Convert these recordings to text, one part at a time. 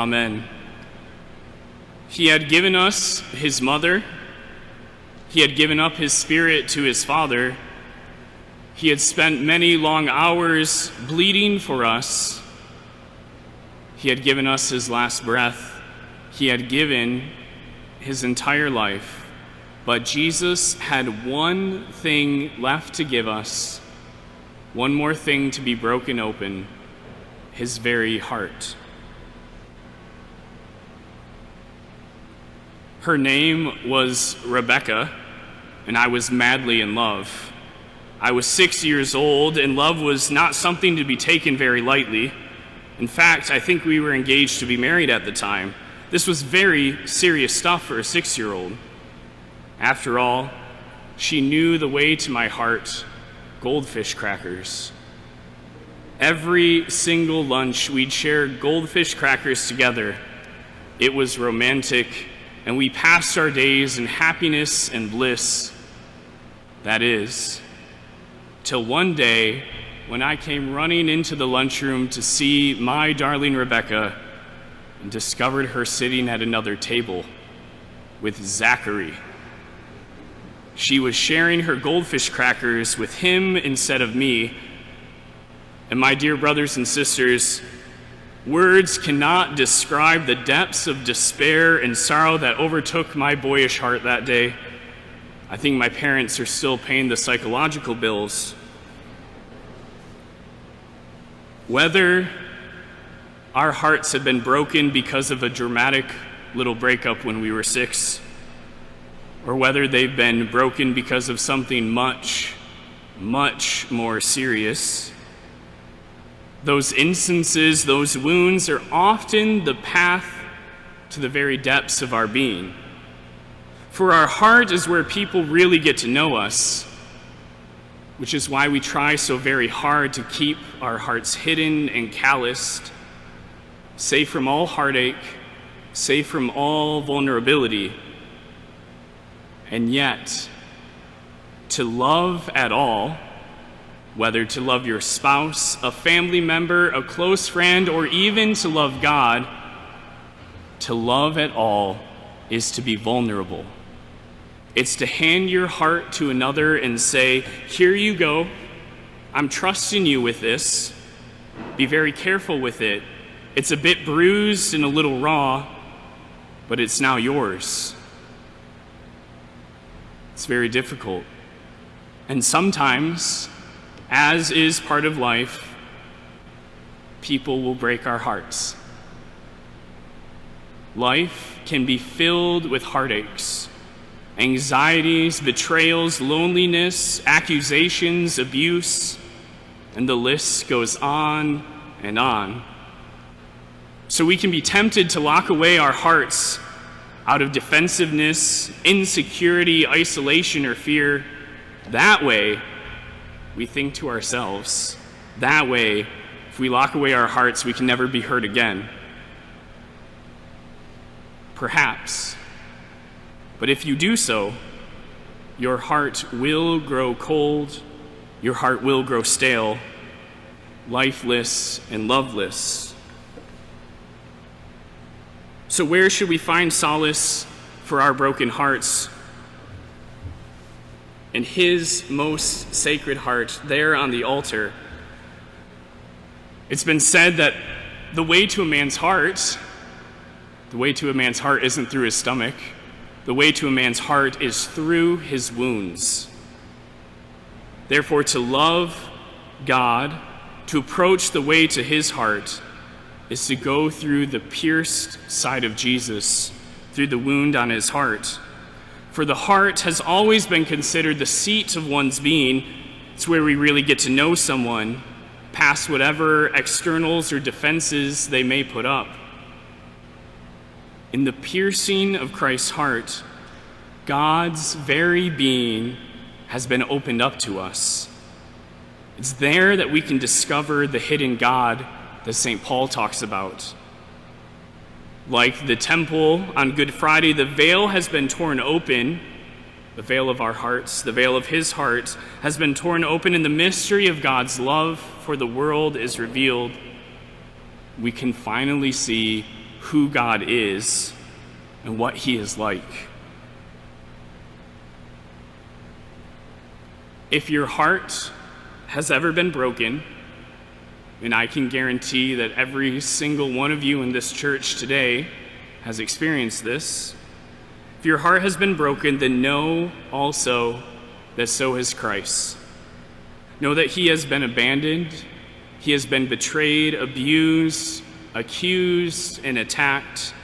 Amen. He had given us his mother. He had given up his spirit to his Father. He had spent many long hours bleeding for us. He had given us his last breath. He had given his entire life. But Jesus had one thing left to give us, one more thing to be broken open, his very heart. Her name was Rebecca, and I was madly in love. I was 6 years old, and love was not something to be taken very lightly. In fact, I think we were engaged to be married at the time. This was very serious stuff for a 6-year-old. After all, she knew the way to my heart, goldfish crackers. Every single lunch, we'd share goldfish crackers together. It was romantic, and we passed our days in happiness and bliss. That is, till one day when I came running into the lunchroom to see my darling Rebecca and discovered her sitting at another table with Zachary. She was sharing her goldfish crackers with him instead of me. And my dear brothers and sisters, words cannot describe the depths of despair and sorrow that overtook my boyish heart that day. I think my parents are still paying the psychological bills. Whether our hearts had been broken because of a dramatic little breakup when we were 6, or whether they've been broken because of something much, much more serious, those instances, those wounds are often the path to the very depths of our being. For our heart is where people really get to know us, which is why we try so very hard to keep our hearts hidden and calloused, safe from all heartache, safe from all vulnerability. And yet, to love at all, whether to love your spouse, a family member, a close friend, or even to love God, to love at all is to be vulnerable. It's to hand your heart to another and say, here you go, I'm trusting you with this. Be very careful with it. It's a bit bruised and a little raw, but it's now yours. It's very difficult. And sometimes, as is part of life, people will break our hearts. Life can be filled with heartaches, anxieties, betrayals, loneliness, accusations, abuse, and the list goes on and on. So we can be tempted to lock away our hearts out of defensiveness, insecurity, isolation, or fear. That way, we think to ourselves, that way, if we lock away our hearts, we can never be hurt again. Perhaps. But if you do so, your heart will grow cold, your heart will grow stale, lifeless and loveless. So where should we find solace for our broken hearts? In his most sacred heart, there on the altar. It's been said that the way to a man's heart isn't through his stomach. The way to a man's heart is through his wounds. Therefore, to love God, to approach the way to his heart, is to go through the pierced side of Jesus, through the wound on his heart. For the heart has always been considered the seat of one's being. It's where we really get to know someone, past whatever externals or defenses they may put up. In the piercing of Christ's heart, God's very being has been opened up to us. It's there that we can discover the hidden God that St. Paul talks about. Like the temple on Good Friday, the veil has been torn open. The veil of our hearts, the veil of his heart, has been torn open, and the mystery of God's love for the world is revealed. We can finally see who God is and what he is like. If your heart has ever been broken, and I can guarantee that every single one of you in this church today has experienced this, if your heart has been broken, then know also that so has Christ. Know that he has been abandoned, he has been betrayed, abused, accused, and attacked,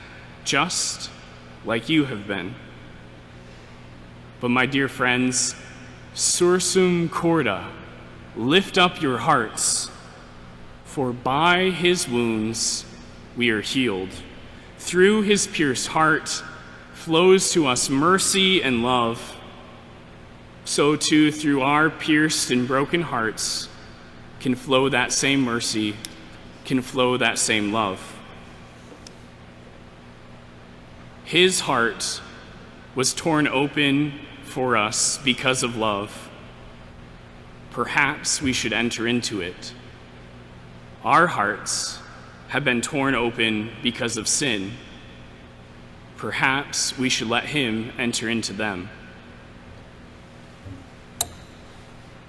just like you have been. But my dear friends, sursum corda, lift up your hearts, for by his wounds we are healed. Through his pierced heart flows to us mercy and love. So too, through our pierced and broken hearts can flow that same mercy, can flow that same love. His heart was torn open for us because of love. Perhaps we should enter into it. Our hearts have been torn open because of sin. Perhaps we should let him enter into them.